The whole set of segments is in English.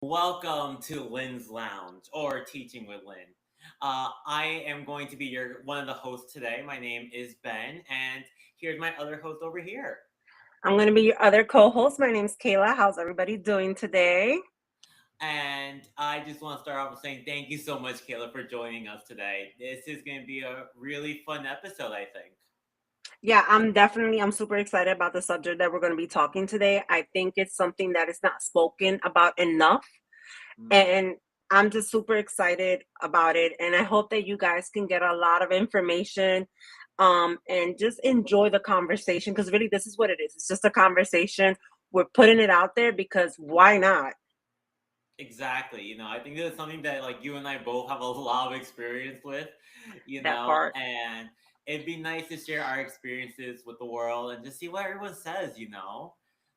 Welcome to Lynn's Lounge or Teaching with Lynn. I am going to be one of the hosts today. My name is Ben, and here's my other host over here. I'm going to be your other co-host. My name's Kayla. How's everybody doing today? And I just want to start off with saying thank you so much, Kayla, for joining us today. This is going to be a really fun episode, I think. Yeah, I'm super excited about the subject that we're going to be talking today. I think it's something that is not spoken about enough, Mm. and I'm just super excited about it, and I hope that you guys can get a lot of information and just enjoy the conversation because really this is what it is. It's just a conversation. We're putting it out there because why not? Exactly. I think this is something that like you and I both have a lot of experience with, That part. and it'd be nice to share our experiences with the world and just see what everyone says.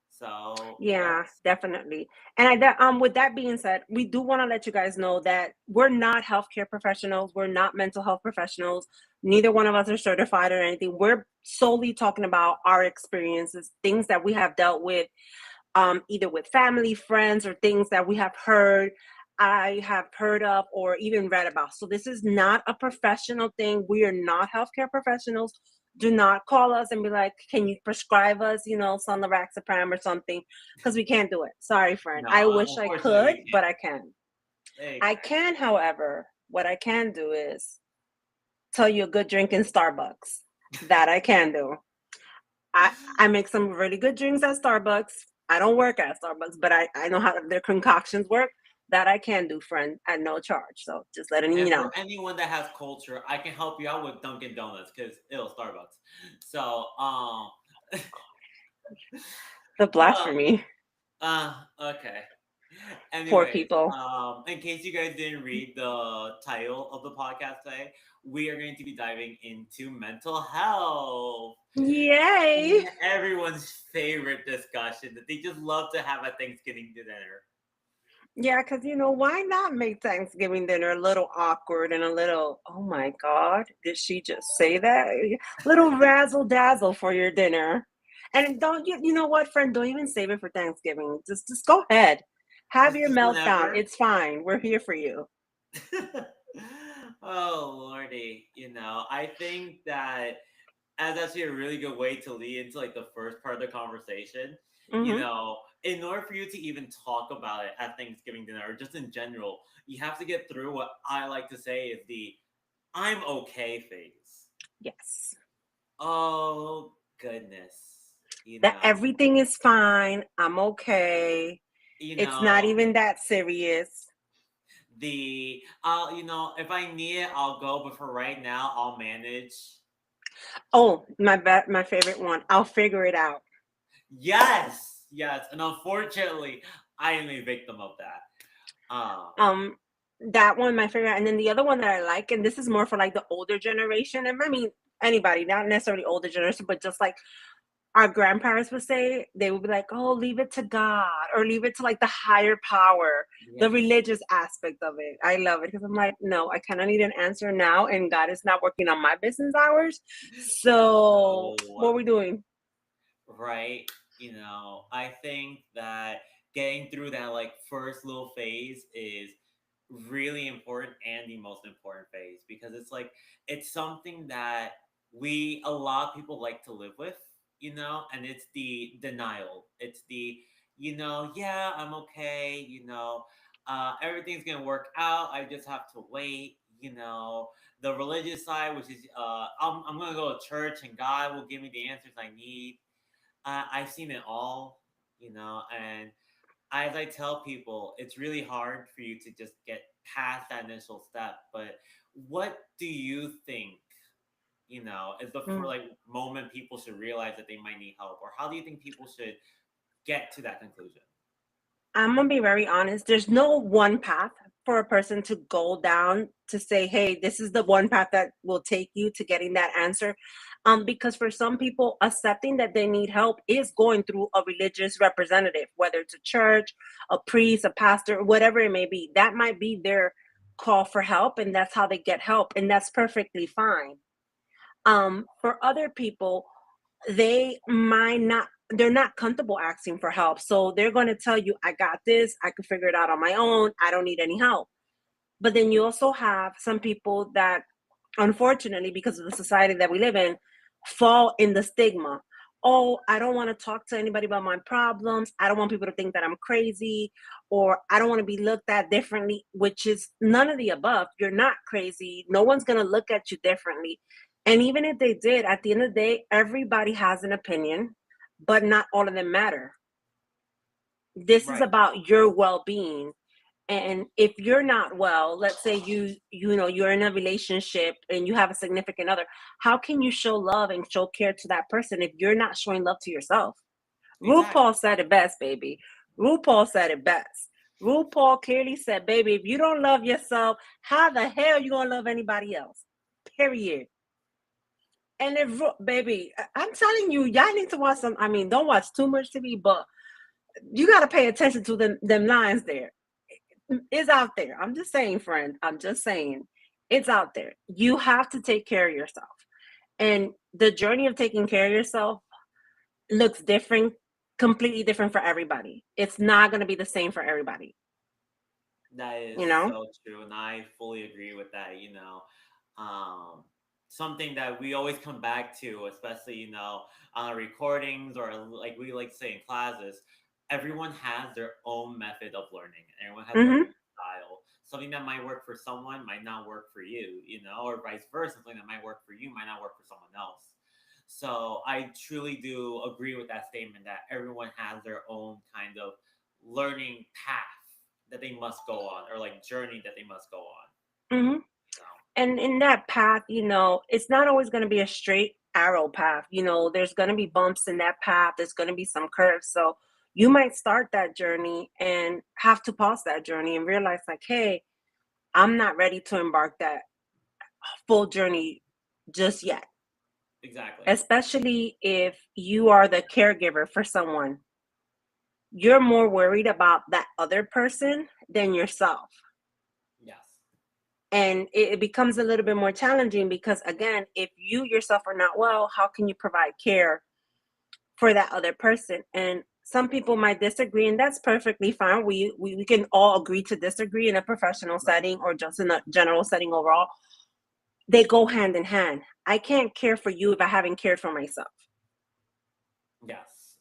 So Yeah, let's definitely. And with that being said, we do want to let you guys know that we're not healthcare professionals. We're not mental health professionals. Neither one of us are certified or anything. We're solely talking about our experiences, things that we have dealt with, either with family, friends, or things that we have heard, I have heard of, or even read about. So this is not a professional thing. We are not healthcare professionals. Do not call us and be like, "Can you prescribe us, some Loraxapram or something?" Because we can't do it. Sorry, friend. no, I wish I unfortunately we could, but can't. I can. I Exactly. can, however, what I can do is tell you a good drink in Starbucks. That I can do. I I make some really good drinks at Starbucks. I don't work at Starbucks, but I know how their concoctions work. That I can do, friend, at no charge. So just letting you And know. for anyone that has culture, I can help you out with Dunkin' Donuts because it'll Starbucks. So The uh, blasphemy. okay. Poor Anyways, people. in case you guys didn't read the title of the podcast today, we are going to be diving into mental health. Yay! Everyone's favorite discussion that they just love to have at Thanksgiving dinner. Yeah, because why not make Thanksgiving dinner a little awkward and a little, oh my God, did she just say that? Little razzle dazzle for your dinner. And don't you know what, friend? Don't even save it for Thanksgiving. Just go ahead. Have your Just meltdown. whenever. It's fine. We're here for you. Oh lordy, I think that as actually a really good way to lead into like the first part of the conversation. Hmm. In order for you to even talk about it at Thanksgiving dinner or just in general, you have to get through what I like to say is the I'm okay phase. Yes. Oh goodness. You That know, everything is fine. I'm okay. you It's not know, even that serious. if I need it, I'll go, but for right now, I'll manage. Oh, my favorite one. I'll figure it out. Yes, yes, and unfortunately, I am a victim of that. Um, that one, my favorite, and then the other one that I like, and this is more for like the older generation, and I mean anybody, not necessarily older generation, but just like our grandparents would say, they would be like, "Oh, leave it to God," or leave it to like the higher power, the Yes. religious aspect of it. I love it because I'm like, no, I kind of need an answer now, and God is not working on my business hours. So, what are So, we doing? right, I think that getting through that like first little phase is really important and the most important phase because it's something that we a lot of people like to live with, and it's the denial. It's the yeah, I'm okay, everything's gonna work out. I just have to wait. The religious side, which is I'm gonna go to church and God will give me the answers I need. I've seen it all, and as I tell people, it's really hard for you to just get past that initial step. But what do you think, is the for Mm. like moment people should realize that they might need help, or how do you think people should get to that conclusion? I'm gonna be very honest. There's no one path for a person to go down to say, "Hey, this is the one path that will take you to getting that answer." Because for some people, accepting that they need help is going through a religious representative, whether it's a church, a priest, a pastor, whatever it may be. That might be their call for help, and that's how they get help, and that's perfectly fine. For other people, they might not. they're not comfortable asking for help. So they're going to tell you, I got this, I can figure it out on my own, I don't need any help. But then you also have some people that, unfortunately, because of the society that we live in, fall in the stigma. Oh, I don't want to talk to anybody about my problems. I don't want people to think that I'm crazy, or I don't want to be looked at differently, which is none of the above. You're not crazy. No one's going to look at you differently. And even if they did, at the end of the day, everybody has an opinion, but not all of them matter. This is Right. about your well-being. And if you're not well, let's say you're in a relationship and you have a significant other, how can you show love and show care to that person if you're not showing love to yourself? RuPaul Exactly. said it best, baby. RuPaul said it best. RuPaul clearly said, baby, if you don't love yourself, how the hell you gonna love anybody else? Period. And if baby, I'm telling you, y'all need to watch some. I mean, don't watch too much TV, but you gotta pay attention to them lines there. It's out there. I'm just saying, friend. I'm just saying, it's out there. You have to take care of yourself. And the journey of taking care of yourself looks different, completely different for everybody. It's not going to be the same for everybody, That is you know? so true, and I fully agree with that. Um, something that we always come back to, especially on recordings or like we like to say in classes. Everyone has their own method of learning. Everyone has their Mm-hmm. own style. Something that might work for someone might not work for you, or vice versa. Something that might work for you might not work for someone else. So I truly do agree with that statement that everyone has their own kind of learning path that they must go on, or like journey that they must go on. Mm-hmm. So And in that path, it's not always going to be a straight arrow path. There's going to be bumps in that path, there's going to be some curves. So you might start that journey and have to pause that journey and realize, like, hey, I'm not ready to embark that full journey just yet, exactly. especially if you are the caregiver for someone. You're more worried about that other person than yourself. Yes. And it becomes a little bit more challenging because, again, if you yourself are not well, how can you provide care for that other person? And some people might disagree, and that's perfectly fine. We can all agree to disagree in a professional Right. setting or just in a general setting overall. They go hand in hand. I can't care for you if I haven't cared for myself. Yes.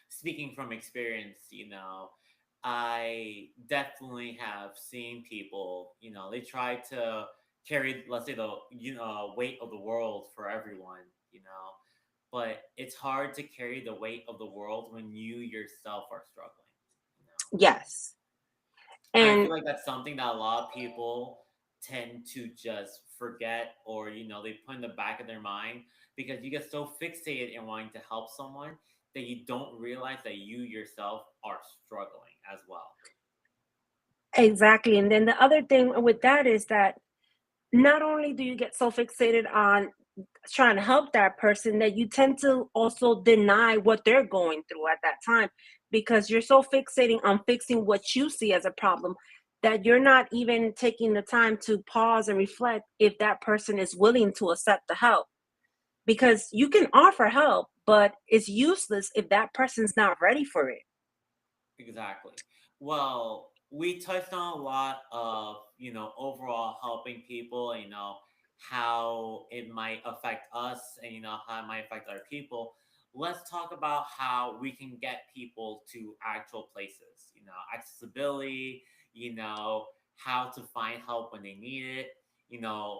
Speaking from experience, I definitely have seen people, they try to carry, let's say, the weight of the world for everyone, but it's hard to carry the weight of the world when you yourself are struggling. You know, Yes. I And feel like that's something that a lot of people tend to just forget, or they put in the back of their mind, because you get so fixated in wanting to help someone that you don't realize that you yourself are struggling as well. exactly. And then the other thing with that is that not only do you get so fixated on trying to help that person, that you tend to also deny what they're going through at that time, because you're so fixating on fixing what you see as a problem that you're not even taking the time to pause and reflect if that person is willing to accept the help. Because you can offer help, but it's useless if that person's not ready for it. Exactly. Well, we touched on a lot of, overall helping people, and, how it might affect us, and, how it might affect other people. Let's talk about how we can get people to actual places, accessibility, how to find help when they need it.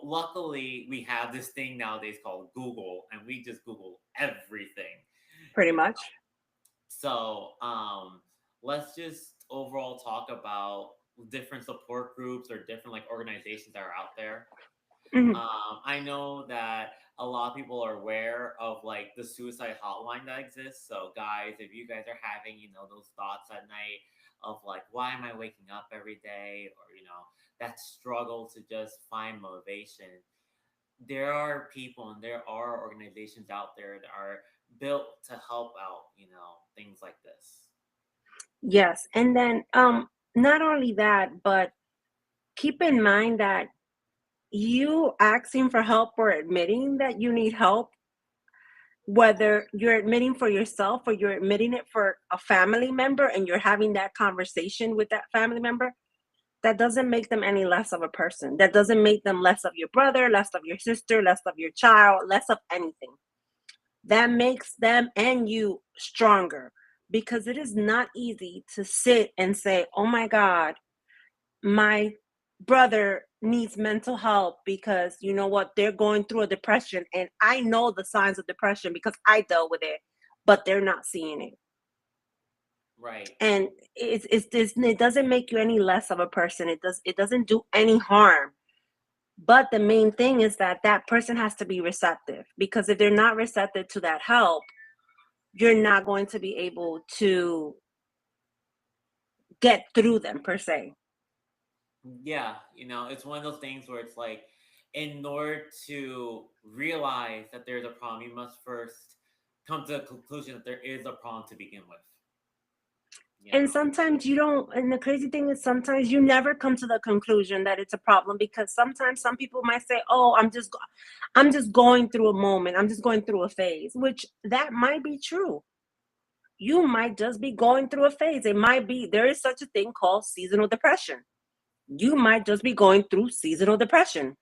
Luckily, we have this thing nowadays called Google, and we just Google everything. Pretty You much. so, let's just overall talk about different support groups or different like organizations that are out there. Mhm. I know that a lot of people are aware of like the suicide hotline that exists. So, guys, if you guys are having those thoughts at night of like, why am I waking up every day, or that struggle to just find motivation, there are people and there are organizations out there that are built to help out, things like this. Yes. And then not only that, but keep in mind that you asking for help or admitting that you need help whether you're admitting for yourself or you're admitting it for a family member and you're having that conversation with that family member, that doesn't make them any less of a person. That doesn't make them less of your brother, less of your sister, less of your child, less of anything. That makes them and you stronger, because it is not easy to sit and say, oh my God, my brother needs mental help because you know what, they're going through a depression and I know the signs of depression because I dealt with it, but they're not seeing it. Right. And it doesn't make you any less of a person. It doesn't do any harm. But the main thing is that that person has to be receptive, because if they're not receptive to that help, you're not going to be able to get through them per se. Yeah, it's one of those things where it's like, in order to realize that there's a problem, you must first come to the conclusion that there is a problem to begin with. You And know. sometimes you don't, and the crazy thing is sometimes you never come to the conclusion that it's a problem, because sometimes some people might say, oh, I'm just going through a moment, I'm just going through a phase, which that might be true. You might just be going through a phase. It might be, there is such a thing called seasonal depression. You might just be going through seasonal depression.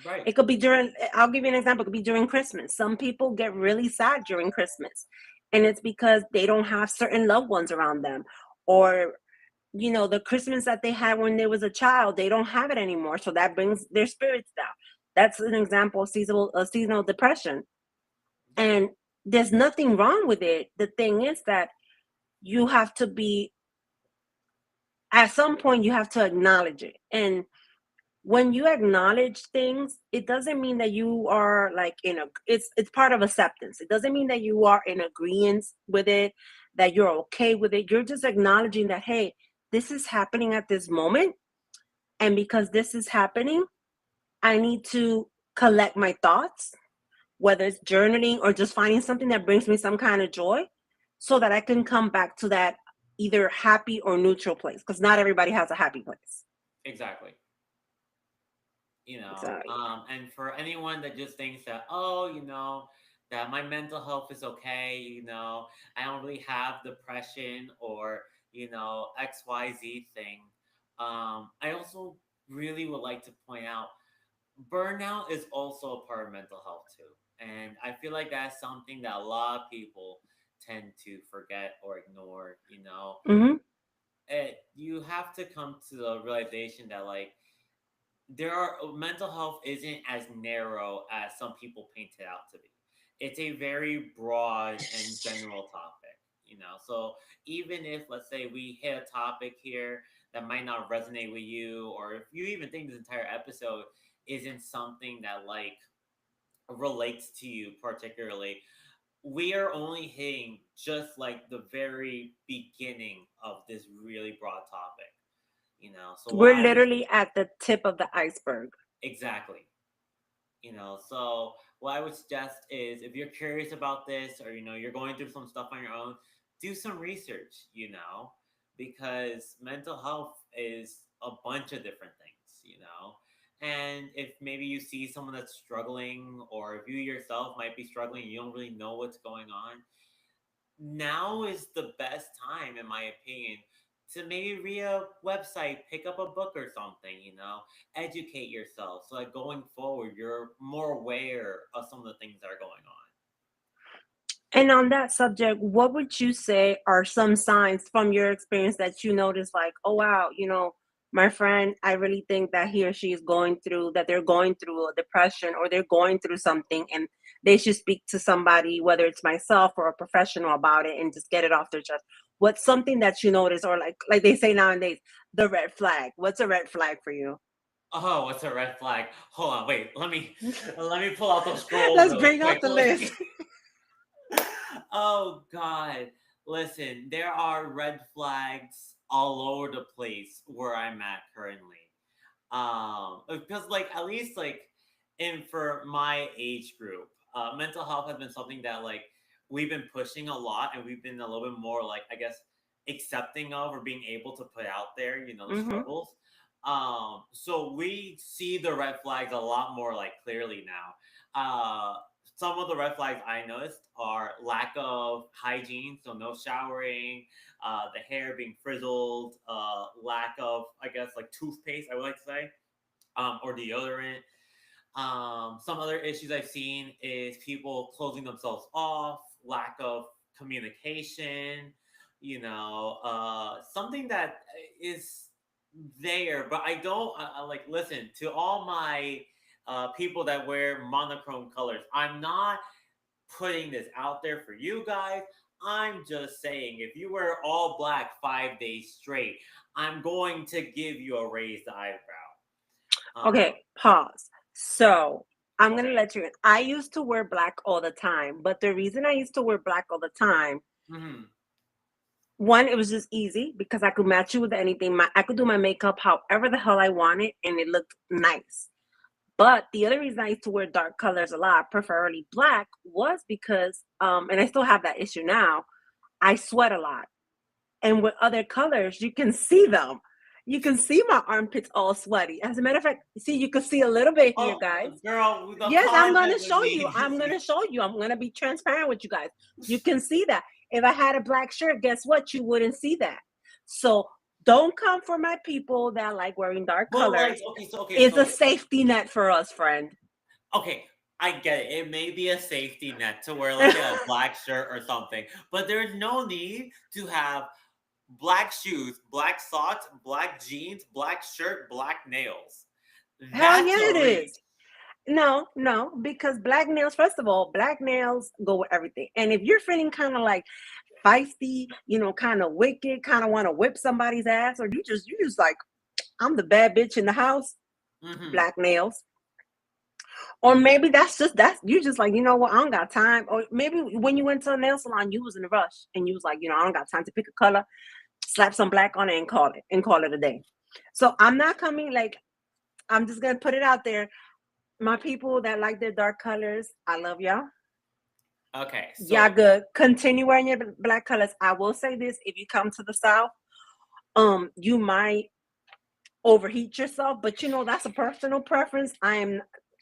Right. It could be during, I'll give you an example, it could be during Christmas. Some people get really sad during Christmas, and it's because they don't have certain loved ones around them. Or, the Christmas that they had when they was a child, they don't have it anymore. So that brings their spirits down. That's an example of seasonal depression. Yeah. And there's nothing wrong with it. The thing is that you have to be, at some point, you have to acknowledge it. And when you acknowledge things, it doesn't mean that you are like it's part of acceptance. It doesn't mean that you are in agreement with it, that you're okay with it. You're just acknowledging that, hey, this is happening at this moment, and because this is happening, I need to collect my thoughts, whether it's journaling or just finding something that brings me some kind of joy, so that I can come back to that either happy or neutral place, because not everybody has a happy place. Exactly. So And for anyone that just thinks that, oh, that my mental health is okay, I don't really have depression or, XYZ thing. I also really would like to point out, burnout is also a part of mental health too. And I feel like that's something that a lot of people tend to forget or ignore. mhm. You have to come to the realization that, like, there are mental health isn't as narrow as some people paint it out to be. It's a very broad and general topic. So even if, let's say, we hit a topic here that might not resonate with you, or if you even think this entire episode isn't something that, like, relates to you particularly, we are only hitting just like the very beginning of this really broad topic. So what We're I would literally at the tip of the iceberg. exactly. So what I would suggest is, if you're curious about this, or you're going through some stuff on your own, do some research, because mental health is a bunch of different things. And if maybe you see someone that's struggling, or if you yourself might be struggling and you don't really know what's going on, now is the best time, in my opinion, to maybe read a website, pick up a book or something, educate yourself, so that going forward you're more aware of some of the things that are going on. And on that subject, what would you say are some signs from your experience that you notice, like, oh wow, my friend, I really think that he or she is they're going through a depression, or they're going through something, and they should speak to somebody, whether it's myself or a professional, about it and just get it off their chest. What's something that you notice, or like they say nowadays, the red flag? What's a red flag for you? Oh, what's a red flag? Hold on, wait, let me pull out those scrolls Let's really bring out the list. quickly. Oh God. Listen, there are red flags all over the place where I'm at currently. Because, like, at least, like, in for my age group, mental health has been something that, like, we've been pushing a lot, and we've been a little bit more, like, I guess, accepting of, or being able to put out there, the Hmm. struggles. So we see the red flags a lot more, like, clearly now. some of the red flags I noticed are lack of hygiene, so no showering, the hair being frizzled, lack of, I guess, like toothpaste, I would like to say, or deodorant. Some other issues I've seen is people closing themselves off, lack of communication, something that is there, but I don't like listen to all my people that wear monochrome colors. I'm not putting this out there for you guys. I'm just saying, if you wear all black 5 days straight, I'm going to give you a raised eyebrow. Okay, pause. So I'm gonna Okay. let you in. I used to wear black all the time, but the reason I used to wear black all the time, Hmm. one, it was just easy because I could match it with anything. I could do my makeup however the hell I wanted, and it looked nice. But the other reason I used to wear dark colors a lot, preferably black, was because, and I still have that issue now. I sweat a lot, and with other colors, you can see them. You can see my armpits all sweaty. As a matter of fact, see, you can see a little bit here, Oh, guys. girl, the Yes, I'm content gonna would show you. need to I'm see. gonna show you. I'm gonna be transparent with you guys. You can see that. If I had a black shirt, guess what? You wouldn't see that. So don't come for my people that like wearing dark But like, colors. okay, It's a so safety net for us, friend. okay, I get it. It may be a safety net to wear like a black shirt or something, but there's no need to have black shoes, black socks, black jeans, black shirt, black nails. Hell That's yeah, a it reach. is. No, no, because black nails, first of all, black nails go with everything. And if you're feeling kind of like feisty, kind of wicked, kind of want to whip somebody's ass, or you just like, I'm the bad bitch in the house, Hmm. black nails. Or maybe that's you just like, you know what, I don't got time. Or maybe when you went to a nail salon, you was in a rush and you was like, I don't got time to pick a color, slap some black on it and call it a day. So I'm not coming like I'm just gonna put it out there. My people that like their dark colors, I love y'all. Okay, Y'all so good. Continue wearing your black colors. I will say this: if you come to the South, you might overheat yourself, but that's a personal preference.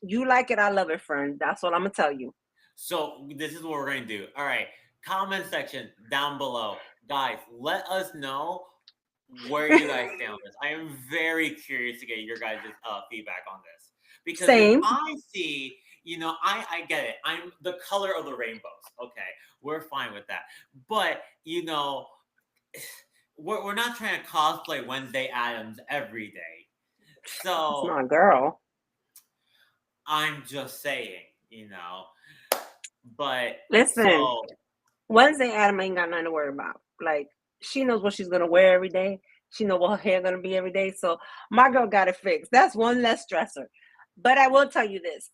You like it, I love it, friend. That's what I'm gonna tell you. this is what we're gonna do. All right, comment section down below, guys. Let us know where you guys stand on this. I am very curious to get your guys' feedback on this because if Same. I see, I get it. I'm the color of the rainbows. Okay, we're fine with that. But we're not trying to cosplay Wednesday Adams every day. It's So not, girl. I'm just saying, you know. But Listen, so Wednesday Adam ain't got nothing to worry about. Like, she knows what she's gonna wear every day. She know what her hair gonna be every day. So my girl got it fixed. That's one less stressor. But I will tell you this.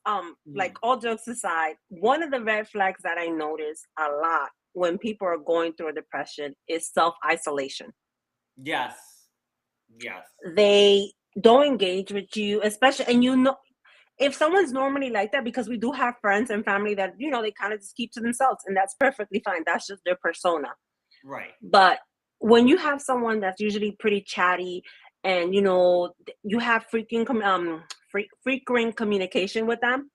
Like, mhm, all jokes aside, one of the red flags that I notice a lot when people are going through a depression is self-isolation. yes, yes, They don't engage with you, especially, and if someone's normally like that, because we do have friends and family that they kind of just keep to themselves, and that's perfectly fine. That's just their persona. right, But when you have someone that's usually pretty chatty, and you have frequent communication with them,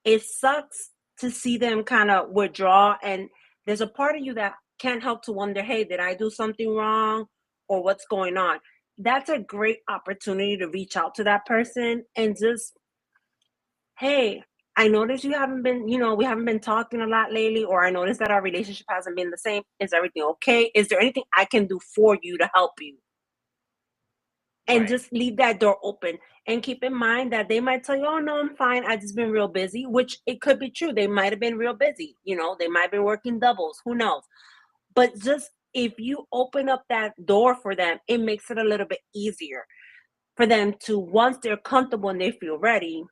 it sucks to see them kind of withdraw. And there's a part of you that can't help to wonder, hey, did I do something wrong, or what's going on? That's a great opportunity to reach out to that person and just, hey, I noticed you haven't been, we haven't been talking a lot lately, or I noticed that our relationship hasn't been the same. Is everything okay? Is there anything I can do for you to help you? And right, just leave that door open. And keep in mind that they might tell you, oh, no, I'm fine. I just been real busy, which it could be true. They might have been real busy. They might have been working doubles. Who knows? But just if you open up that door for them, it makes it a little bit easier for them to, once they're comfortable and they feel ready,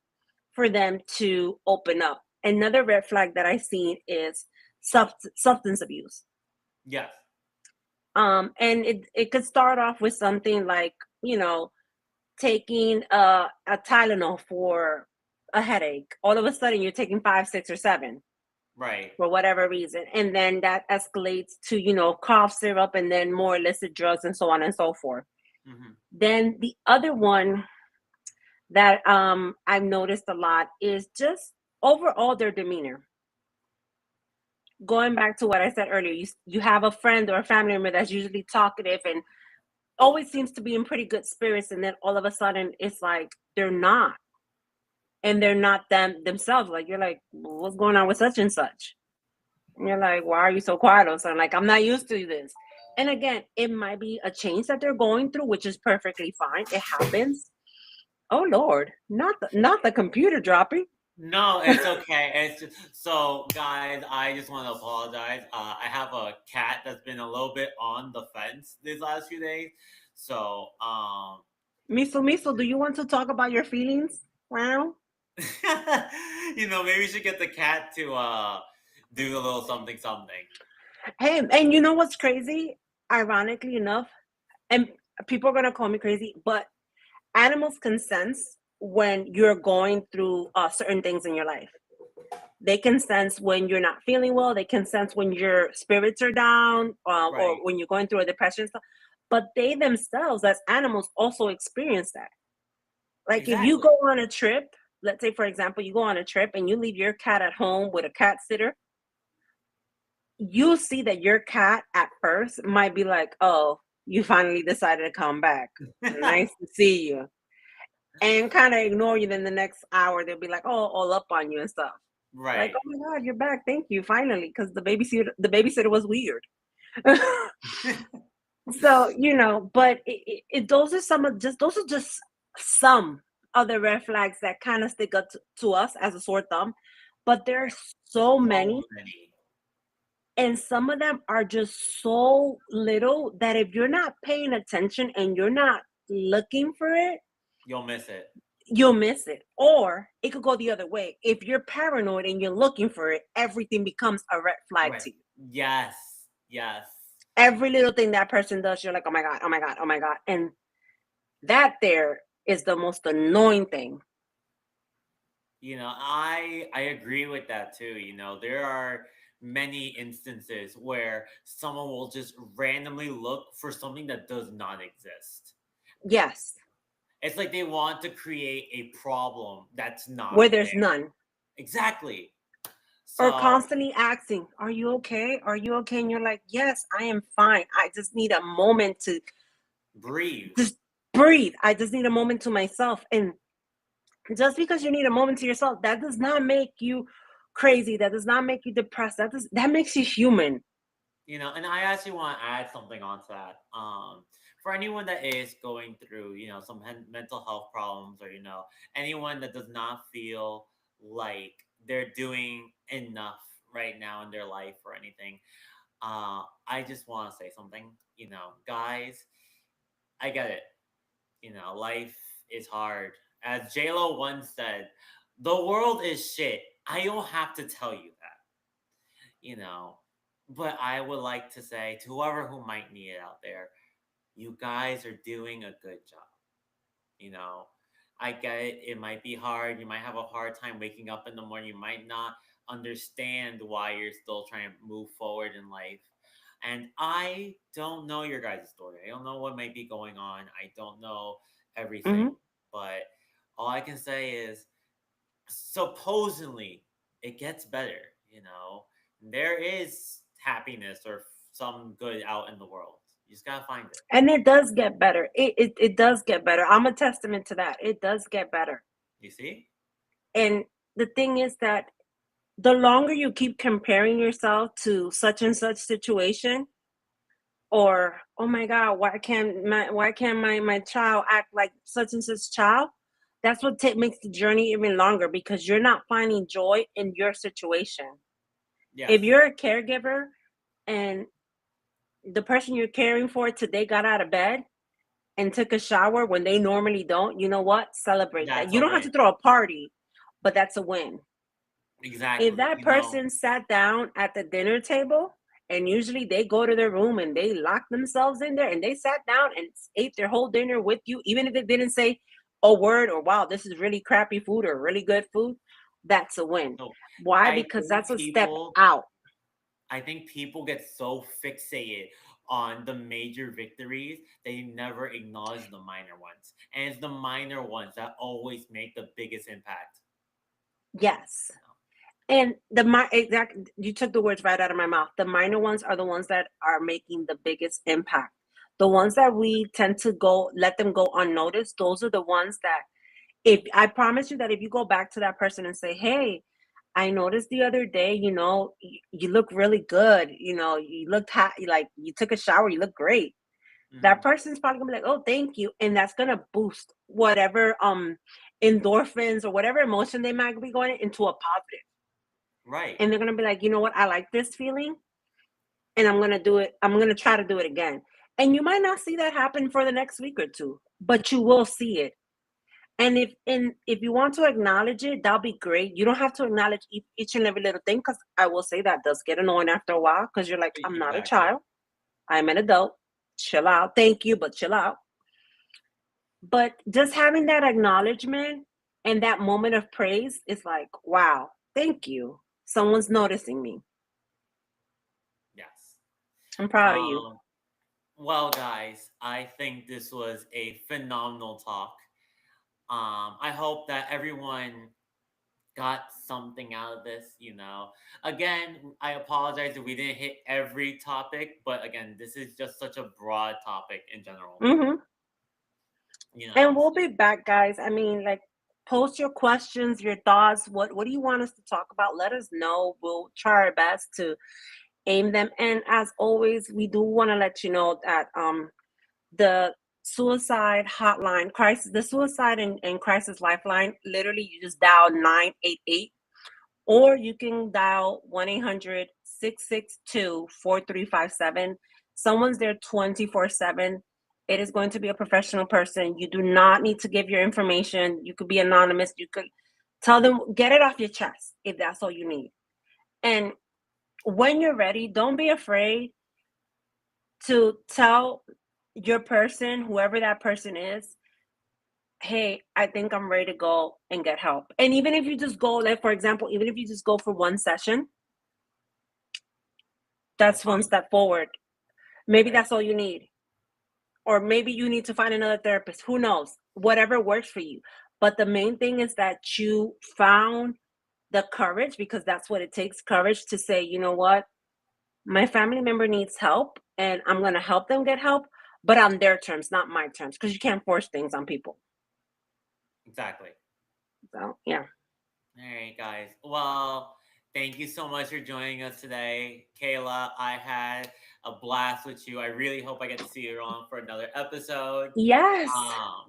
for them to open up. Another red flag that I seen is substance abuse. yes, And it could start off with something like, you know, taking a Tylenol for a headache. All of a sudden, you're taking five, six, or seven right, for whatever reason, and then that escalates to cough syrup, and then more illicit drugs, and so on and so forth. hmm, Then the other one that I've noticed a lot is just overall their demeanor. Going back to what I said earlier, you have a friend or a family member that's usually talkative and always seems to be in pretty good spirits, and then all of a sudden it's like they're not, and they're not themselves. Like you're like, what's going on with such and such? And you're like, why are you so quiet or something? Like, I'm not used to this. And again, it might be a change that they're going through, which is perfectly fine. It happens. Oh Lord, not the computer dropping. No, it's okay. It's just, so, guys. I just want to apologize. I have a cat that's been a little bit on the fence these last few days. So, Miso, do you want to talk about your feelings? Wow. maybe we should get the cat to do a little something something. Hey, and you know what's crazy? Ironically enough, and people are gonna call me crazy, but animals can sense when you're going through certain things in your life. They can sense when you're not feeling well. They can sense when your spirits are down, or Right. when you're going through a depression stuff. But they themselves, as animals, also experience that. Like if you Exactly. go on a trip, let's say for example, you go on a trip and you leave your cat at home with a cat sitter, you'll see that your cat at first might be like, "Oh, you finally decided to come back. Nice to see you." And kind of ignore you. Then the next hour they'll be like, "Oh, all up on you and stuff." Like, Right. "Oh my God, you're back. Thank you, finally." Because the babysitter was weird. So, but those are just some of the red flags that kind of stick up to us as a sore thumb. But there are so So many, many. and some of them are just so little that if you're not paying attention and you're not looking for it, You'll miss it. you'll miss it. Or it could go the other way. If you're paranoid and you're looking for it, everything becomes a red flag Right. to you. Yes. Yes. Every little thing that person does, you're like, oh my God, oh my God, oh my God. And that there is the most annoying thing. I agree with that too. There are many instances where someone will just randomly look for something that does not exist. Yes, It's like they want to create a problem that's where not there. there's none. Exactly. Or So constantly asking, are you okay? Are you okay? And you're like, yes, I am fine. I just need a moment to breathe. just breathe. I just need a moment to myself. And just because you need a moment to yourself, that does not make you crazy. That does not make you depressed. That makes you human. And I actually want to add something onto that. For anyone that is going through, some mental health problems, or anyone that does not feel like they're doing enough right now in their life or anything, I just want to say something. Guys, I get it. Life is hard. As JLo once said, the world is shit. I don't have to tell you that you know. But I would like to say to whoever who might need it out there, you guys are doing a good job. You know, I get it. It might be hard. You might have a hard time waking up in the morning. You might not understand why you're still trying to move forward in life. And I don't know your guys' story. I don't know what might be going on. I don't know everything. Hmm. But all I can say is supposedly it gets better. There is happiness or some good out in the world. You just gotta find it. And it does get better. It does get better. I'm a testament to that. It does get better. You see? And the thing is that the longer you keep comparing yourself to such and such situation, or oh my God, why can't my child act like such and such child? That's what makes the journey even longer, because you're not finding joy in your situation. If Yes. you're a caregiver and the person you're caring for today got out of bed and took a shower when they normally don't, you know what? Celebrate that. That's You a don't have win. to throw a party, but that's a win. If Exactly. that person sat down at the dinner table, and usually they go to their room and they lock themselves in there and they sat down and ate their whole dinner with you, even if it didn't say a word or wow, this is really crappy food or really good food, that's a win. No, Why? I Because think that's a step people out. I think people get so fixated on the major victories they never acknowledge the minor ones. And it's the minor ones that always make the biggest impact. Yes. And exact, you took the words right out of my mouth. The minor ones are the ones that are making the biggest impact. The ones that we tend to let them go unnoticed, those are the ones that, if I promise you that if you go back to that person and say, "Hey, I noticed the other day, you look really good. You looked like you took a shower, you look great." That Mhm. person's probably gonna be like, "Oh, thank you," and that's gonna boost whatever endorphins or whatever emotion they might be going into a positive. Right. And they're gonna be like, "You know what? I like this feeling, and I'm gonna do it. I'm gonna try to do it again." And you might not see that happen for the next week or two, but you will see it. And if you want to acknowledge it, that'll be great. You don't have to acknowledge each and every little thing, because I will say that does get annoying after a while, because you're like, "I'm not a Exactly. child. I'm an adult. Chill out. Thank you, but chill out." But just having that acknowledgement and that moment of praise is like, wow, thank you. Someone's noticing me. Yes. I'm proud of you. Um, well, guys, I think this was a phenomenal talk. I hope that everyone got something out of this. Again, I apologize if we didn't hit every topic, but again, this is just such a broad topic in general. Hmm. You And know, we'll be back, guys. I mean, like, post your questions, your thoughts. What do you want us to talk about? Let us know. We'll try our best to aim them. And as always, we do want to let you know that the suicide hotline crisis, the suicide and crisis lifeline, literally you just dial 988, or you can dial 1-800-662-4357. Someone's there 24/7. It is going to be a professional person. You do not need to give your information. You could be anonymous. You could tell them, get it off your chest if that's all you need. And when you're ready, don't be afraid to tell your person, whoever that person is, "Hey, I think I'm ready to go and get help." And even if you just go, like, for example, even if you just go for one session, that's that's one fine, step forward. Maybe right? that's all you need. Or maybe you need to find another therapist. Who knows? Whatever works for you. But the main thing is that you found the courage, because that's what it takes, courage to say, "You know what? My family member needs help, and I'm going to help them get help, but on their terms, not my terms," because you can't force things on people. Exactly. So, yeah. All right, guys. Well, thank you so much for joining us today, Kayla. I had a blast with you. I really hope I get to see you on for another episode. Yes.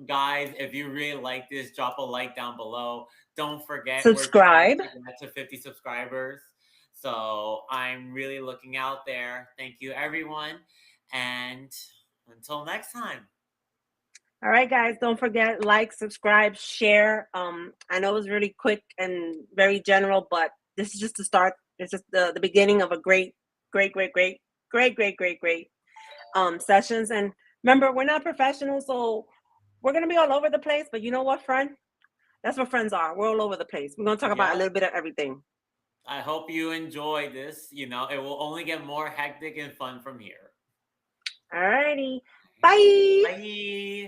Guys, if you really like this, drop a like down below. Don't forget, we're trying Subscribe. to get to 50 subscribers. So I'm really looking out there. Thank you, everyone. And until next time. All right, guys, don't forget, like, subscribe, share. I know it was really quick and very general, but this is just the start. It's just the beginning of a great sessions. And remember, we're not professionals, so we're gonna be all over the place. But you know what, friend? That's what friends are. We're all over the place. We're gonna talk about a Yep. little bit of everything. I hope you enjoy this. It will only get more hectic and fun from here. All righty. All right. Bye. Bye.